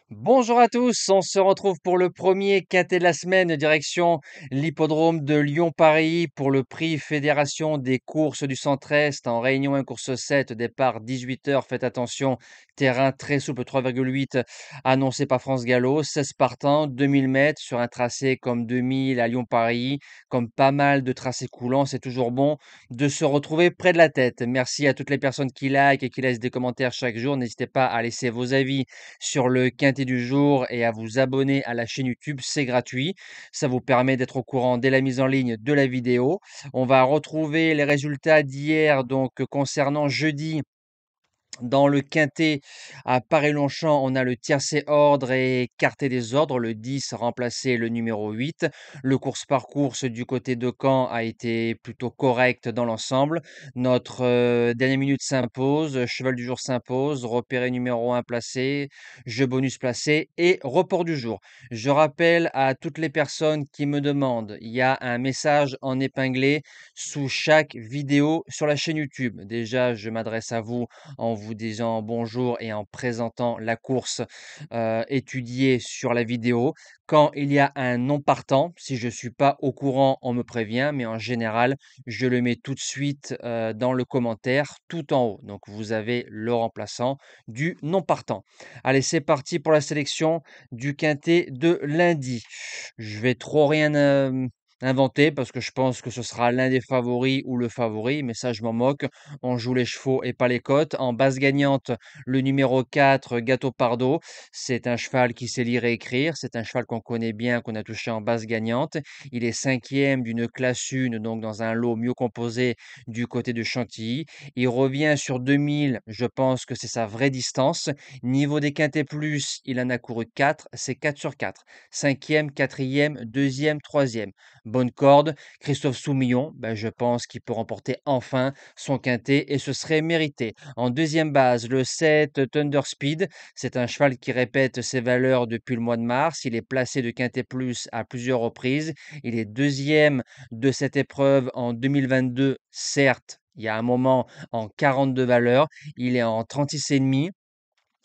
Bonjour à tous, on se retrouve pour le premier quintet de la semaine, direction l'hippodrome de Lyon-Paris pour le prix Fédération des courses du Centre-Est en Réunion 1 course 7, départ 18h. Faites attention, terrain très souple 3,8 annoncé par France Gallo, 16 partants, 2000 mètres sur un tracé comme 2000 à Lyon-Paris, comme pas mal de tracés coulants. C'est toujours bon de se retrouver près de la tête. Merci à toutes les personnes qui like et qui laissent des commentaires chaque jour. N'hésitez pas à laisser vos avis sur le quintet du jour et à vous abonner à la chaîne YouTube, c'est gratuit. Ça vous permet d'être au courant dès la mise en ligne de la vidéo. On va retrouver les résultats d'hier, donc concernant jeudi. Dans le quintet à Paris-Longchamp, on a le tiercé ordre et quarté des ordres, le 10 remplacé le numéro 8. Le course-par-course du côté de Caen a été plutôt correct dans l'ensemble. Notre dernière minute s'impose, cheval du jour s'impose, repéré numéro 1 placé, jeu bonus placé et report du jour. Je rappelle à toutes les personnes qui me demandent, il y a un message en épinglé sous chaque vidéo sur la chaîne YouTube. Déjà, je m'adresse à vous en vous disant bonjour et en présentant la course étudiée sur la vidéo. Quand il y a un non partant, si je ne suis pas au courant, on me prévient, mais en général, je le mets tout de suite dans le commentaire, tout en haut. Donc, vous avez le remplaçant du non partant. Allez, c'est parti pour la sélection du quintet de lundi. Je vais trop rien inventer parce que je pense que ce sera l'un des favoris ou le favori, mais ça, je m'en moque. On joue les chevaux et pas les cotes. En base gagnante, le numéro 4, Gâteau Pardo. C'est un cheval qui sait lire et écrire. C'est un cheval qu'on connaît bien, qu'on a touché en base gagnante. Il est cinquième d'une classe 1, donc dans un lot mieux composé du côté de Chantilly. Il revient sur 2000. Je pense que c'est sa vraie distance. Niveau des quintés plus, il en a couru 4. C'est 4 sur 4. Cinquième, quatrième, deuxième, troisième. Bonne corde. Christophe Soumillon, ben, je pense qu'il peut remporter enfin son quintet et ce serait mérité. En deuxième base, le 7 Thunder Speed, c'est un cheval qui répète ses valeurs depuis le mois de mars. Il est placé de quintet plus à plusieurs reprises. Il est deuxième de cette épreuve en 2022, certes. Il y a un moment en 42 valeurs. Il est en 36,5.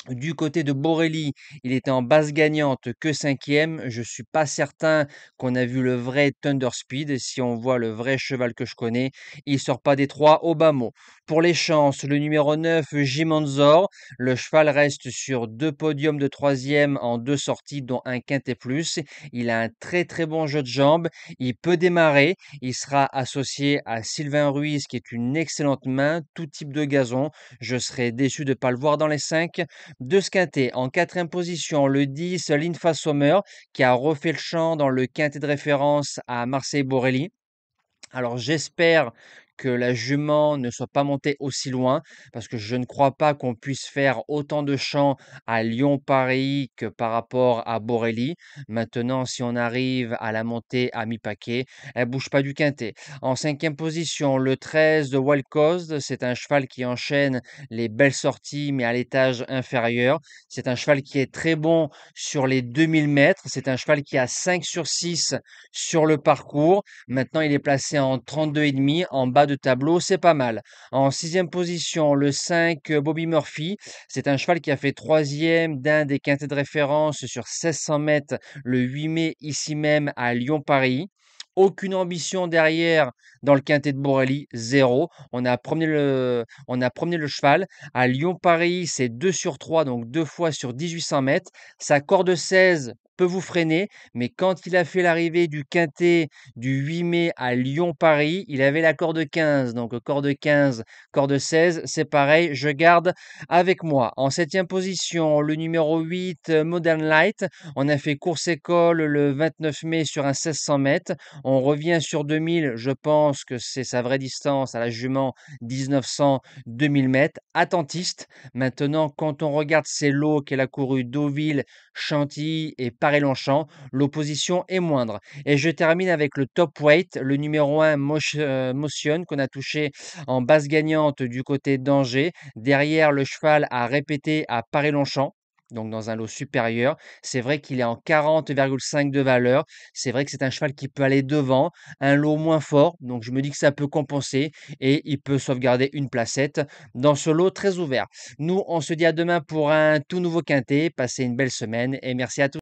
Du côté de Borelli, il était en base gagnante que cinquième. Je suis pas certain qu'on a vu le vrai Thunder Speed. Si on voit le vrai cheval que je connais, il sort pas des trois au bas mot. Pour les chances, le numéro 9, Jimanzor. Le cheval reste sur deux podiums de troisième en deux sorties, dont un quintet plus. Il a un très très bon jeu de jambes. Il peut démarrer. Il sera associé à Sylvain Ruiz, qui est une excellente main, tout type de gazon. Je serais déçu de ne pas le voir dans les 5 de ce quintet. En quatrième position, le 10, Linfa Sommer, qui a refait le champ dans le quintet de référence à Marseille-Borelli. Alors j'espère que la jument ne soit pas montée aussi loin, parce que je ne crois pas qu'on puisse faire autant de champs à Lyon-Paris que par rapport à Borelli. Maintenant, si on arrive à la monter à mi-paquet, elle bouge pas du quintet. En cinquième position, le 13 de Wild Coast, c'est un cheval qui enchaîne les belles sorties, mais à l'étage inférieur. C'est un cheval qui est très bon sur les 2000 mètres. C'est un cheval qui a 5 sur 6 sur le parcours. Maintenant, il est placé en 32,5 en bas de tableau, c'est pas mal. En sixième position, le 5 Bobby Murphy. C'est un cheval qui a fait troisième d'un des quintets de référence sur 1600 mètres le 8 mai, ici même à Lyon-Paris. Aucune ambition derrière dans le quintet de Borelli, zéro. On a promené le cheval. À Lyon-Paris, c'est 2 sur 3, donc deux fois sur 1800 mètres. Sa corde 16 peut vous freiner, mais quand il a fait l'arrivée du quintet du 8 mai à Lyon-Paris, il avait la corde 15. Donc corde 15, corde 16, c'est pareil, je garde avec moi. En septième position, le numéro 8, Modern Light. On a fait course école le 29 mai sur un 1600 mètres. On revient sur 2000, je pense que c'est sa vraie distance à la jument 1900, 2000 mètres. Attentiste. Maintenant, quand on regarde ses lots qu'elle a couru Deauville, Chantilly et Paris-Longchamp, l'opposition est moindre. Et je termine avec le top weight, le numéro 1 Motion qu'on a touché en base gagnante du côté d'Angers. Derrière, le cheval a répété à Paris-Longchamp. donc dans un lot supérieur. C'est vrai qu'il est en 40,5 de valeur. C'est vrai que c'est un cheval qui peut aller devant, un lot moins fort, donc je me dis que ça peut compenser et il peut sauvegarder une placette dans ce lot très ouvert. Nous, on se dit à demain pour un tout nouveau quintet. Passez une belle semaine et merci à tous.